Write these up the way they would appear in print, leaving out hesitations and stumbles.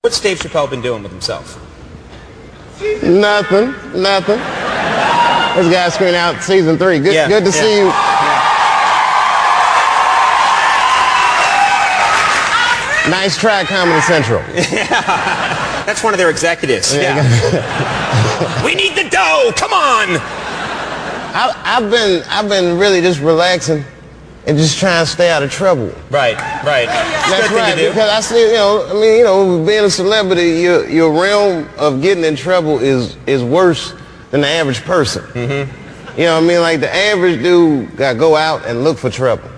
What's Dave Chappelle been doing with himself? Nothing. This guy screening out season 3. Good to see you. Nice try, Comedy Central. Yeah. That's one of their executives. Yeah. We need the dough. Come on. I've been really just relaxing and just trying to stay out of trouble. Right. That's right, because I see, being a celebrity, your realm of getting in trouble is worse than the average person. Mm-hmm. You know what I mean? Like the average dude got to go out and look for trouble.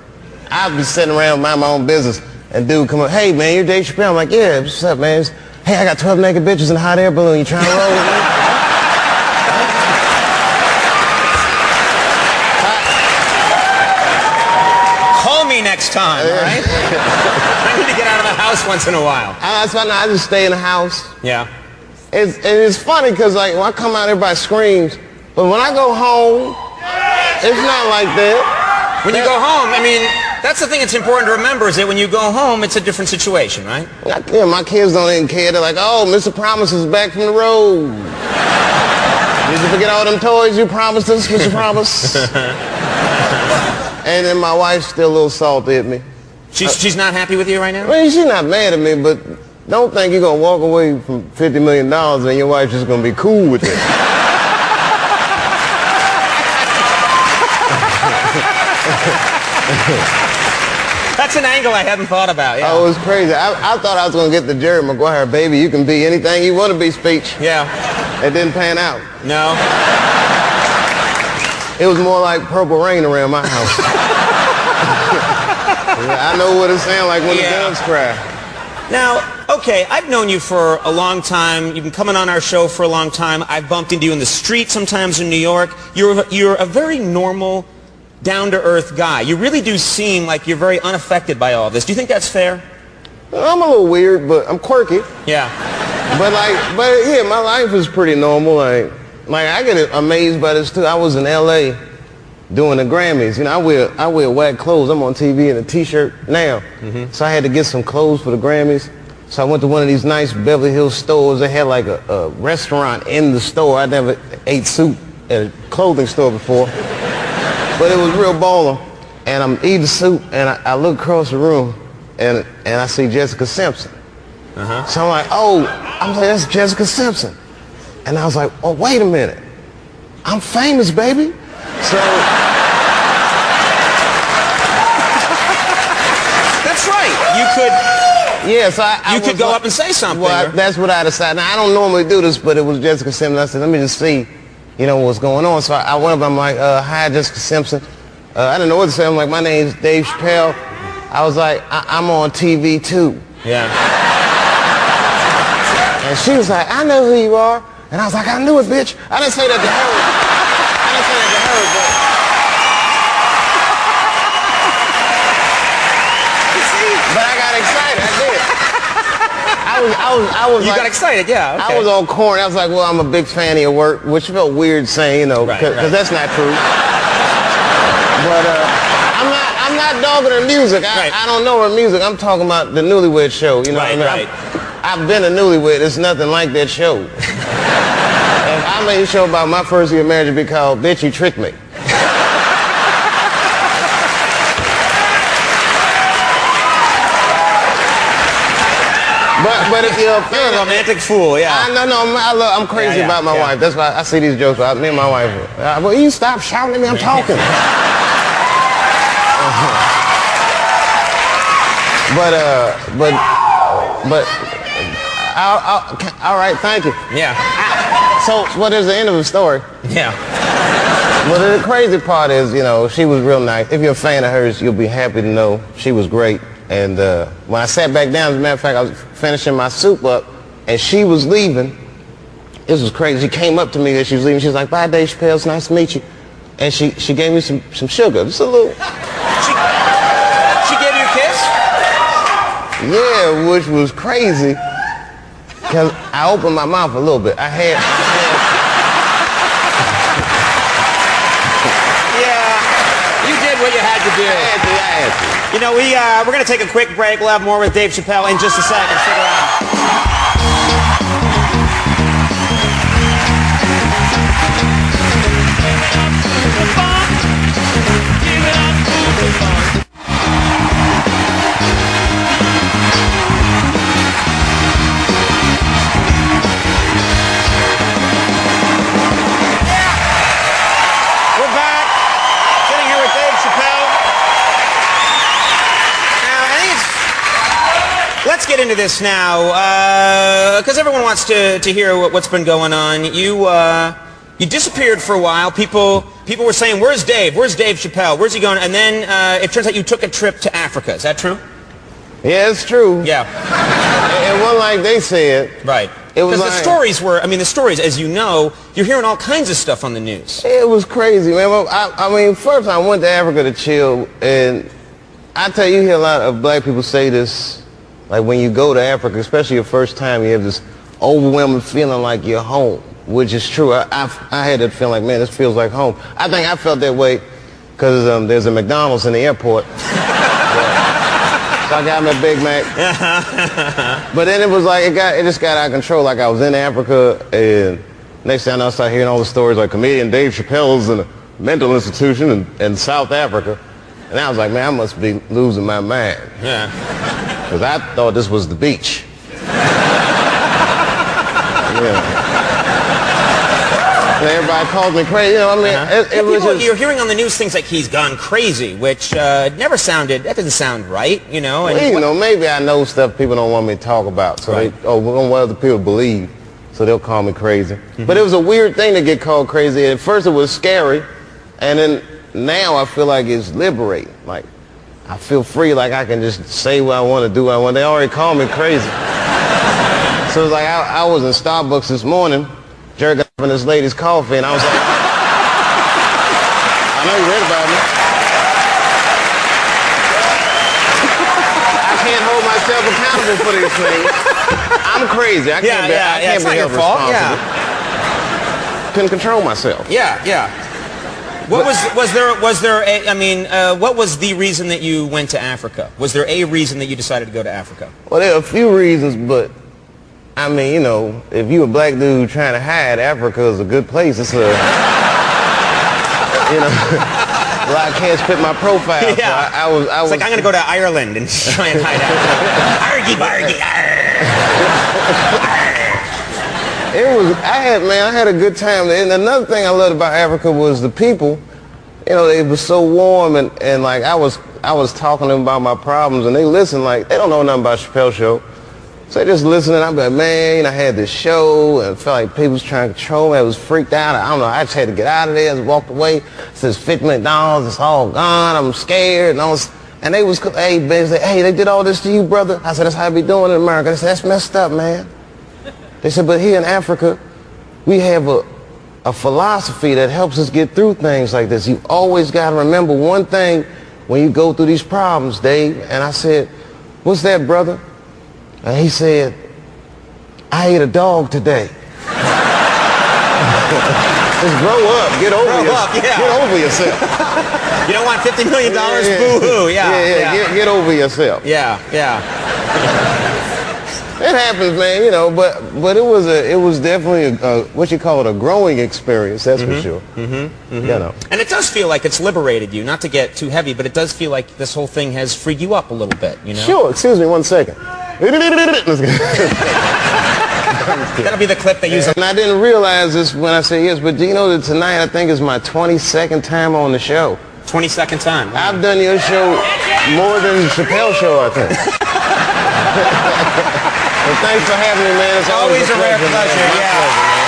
I'd be sitting around mind my own business and dude come up, hey man, you're Dave Chappelle. I'm like, yeah, what's up, man? Hey, I got 12 naked bitches in a hot air balloon. You trying to roll with me? Next time, all right? I need to get out of the house once in a while. That's why I just stay in the house. Yeah. It's funny because like when I come out, everybody screams, but when I go home, it's not like that. When you go home, I mean, that's the thing that's important to remember is that when you go home, it's a different situation, right? Yeah, my kids don't even care. They're like, oh, Mr. Promise is back from the road. Did you forget all them toys you promised us, Mr. Promise? And then my wife's still a little salty at me. She's not happy with you right now? I mean, she's not mad at me, but don't think you're going to walk away from $50 million and your wife's just going to be cool with it. That's an angle I hadn't thought about, yeah. Oh, it was crazy. I thought I was going to get the Jerry Maguire, baby, you can be anything you want to be speech. Yeah. It didn't pan out. No. It was more like Purple Rain around my house. I know what it sounds like when the doves cry. Now, okay, I've known you for a long time. You've been coming on our show for a long time. I've bumped into you in the street sometimes in New York. You're a very normal, down-to-earth guy. You really do seem like you're very unaffected by all this. Do you think that's fair? I'm a little weird, but I'm quirky. Yeah. But yeah, my life is pretty normal. Like I get amazed by this too. I was in LA doing the Grammys. You know, I wear whack clothes. I'm on TV in a t-shirt now. Mm-hmm. So I had to get some clothes for the Grammys. So I went to one of these nice Beverly Hills stores. They had like a restaurant in the store. I never ate soup at a clothing store before. But it was real baller. And I'm eating soup and I look across the room and I see Jessica Simpson. Uh-huh. So I'm like, that's Jessica Simpson. And I was like, oh, wait a minute. I'm famous, baby. So... That's right. You could... Yeah, so you could go up and say something. Well, that's what I decided. Now, I don't normally do this, but it was Jessica Simpson. I said, let me just see, what's going on. So I went up, I'm like, hi, Jessica Simpson. I didn't know what to say. I'm like, my name's Dave Chappelle. I was like, I'm on TV too. Yeah. And she was like, I know who you are. And I was like, I knew it, bitch. I didn't say that to her. But I got excited. I did. You got excited, yeah. Okay. I was on corn. I was like, well, I'm a big fan of your work, which felt weird saying, because that's not true. But I'm not dogging her music. I don't know her music. I'm talking about the Newlywed Show. You know what I mean? I've been a newlywed. It's nothing like that show. If I made a show about my first year of marriage, it'd be called Bitch, You Tricked Me. But if you're a romantic fool, yeah. I'm crazy about my wife. That's why I see these jokes about me and my wife. Well, you stop shouting at me. I'm talking. All right, thank you. Yeah. So, there's the end of the story. Yeah. Well, the crazy part is, she was real nice. If you're a fan of hers, you'll be happy to know she was great. And when I sat back down, as a matter of fact, I was finishing my soup up, and she was leaving. This was crazy. She came up to me as she was leaving. She was like, bye, Dave Chappelle. It's nice to meet you. And she gave me some sugar. Just a little. She gave you a kiss? Yeah, which was crazy. Because I opened my mouth a little bit. Yeah, you did what you had to do. I had to. We're going to take a quick break. We'll have more with Dave Chappelle in just a second. Stick around. into this now, because everyone wants to hear what's been going on. You disappeared for a while. People were saying, "Where's Dave? Where's Dave Chappelle? Where's he going?" And then it turns out you took a trip to Africa. Is that true? Yeah, it's true. Yeah. It wasn't like they said. Right. It was because like, the stories, as you know, you're hearing all kinds of stuff on the news. It was crazy, man. I mean, first I went to Africa to chill, and I tell you, hear a lot of black people say this, like when you go to Africa, especially your first time, you have this overwhelming feeling like you're home, which is true. I had that feeling like, man, this feels like home. I think I felt that way because there's a McDonald's in the airport. So I got me a Big Mac. But then it was like, it just got out of control. Like I was in Africa, and next thing I started hearing all the stories like comedian Dave Chappelle's in a mental institution in South Africa. And I was like, man, I must be losing my mind. Yeah. Because I thought this was the beach. Yeah. And everybody called me crazy. You know, I mean, it was just... You're hearing on the news things like he's gone crazy, which that doesn't sound right, you know. And well, you know, maybe I know stuff people don't want me to talk about. So right. What other people believe. So they'll call me crazy. Mm-hmm. But it was a weird thing to get called crazy. At first it was scary. And then now I feel like it's liberating. Like, I feel free, like I can just say what I want to do what I want. They already call me crazy. So it's like I was in Starbucks this morning, jerking up in this lady's coffee, and I was like, I know you read about me. I can't hold myself accountable for these things. I'm crazy. I can't be held responsible. Yeah. Couldn't control myself. Yeah, yeah. What was the reason that you went to Africa? Was there a reason that you decided to go to Africa? Well, there are a few reasons, but I mean, you know, if you a black dude trying to hide, Africa is a good place. It's a, you know, a lot of cats fit my profile. Yeah. So I was it's like I'm gonna go to Ireland and try and hide Africa. Argy bargy. I had a good time. And another thing I loved about Africa was the people. You know, they were so warm, and like I was talking to them about my problems, and they listen like they don't know nothing about Chappelle Show. So they just listening. I'm like, man, you know, I had this show, and I felt like people was trying to control me. I was freaked out. I don't know. I just had to get out of there. I just walked away. It says $50 million. It's all gone. I'm scared. And they was, hey, they did all this to you, brother. I said, that's how we doing in America. They said, that's messed up, man. They said, but here in Africa, we have a philosophy that helps us get through things like this. You always got to remember one thing when you go through these problems, Dave. And I said, what's that, brother? And he said, I ate a dog today. Just grow up. Get over yourself. Yeah. Get over yourself. You don't want $50 million? Boo-hoo. Yeah. Get over yourself. Yeah. It happens, man, you know, but it was definitely what you call it, a growing experience, that's for sure. You know. And it does feel like it's liberated you, not to get too heavy, but it does feel like this whole thing has freed you up a little bit, you know? Sure, excuse me 1 second. That'll be the clip they use. And I didn't realize this when I said yes, but do you know that tonight I think is my 22nd time on the show? 22nd time. Wow. I've done your show more than Chappelle Show, I think. Well, thanks for having me, man. It's always a rare pleasure. Yeah.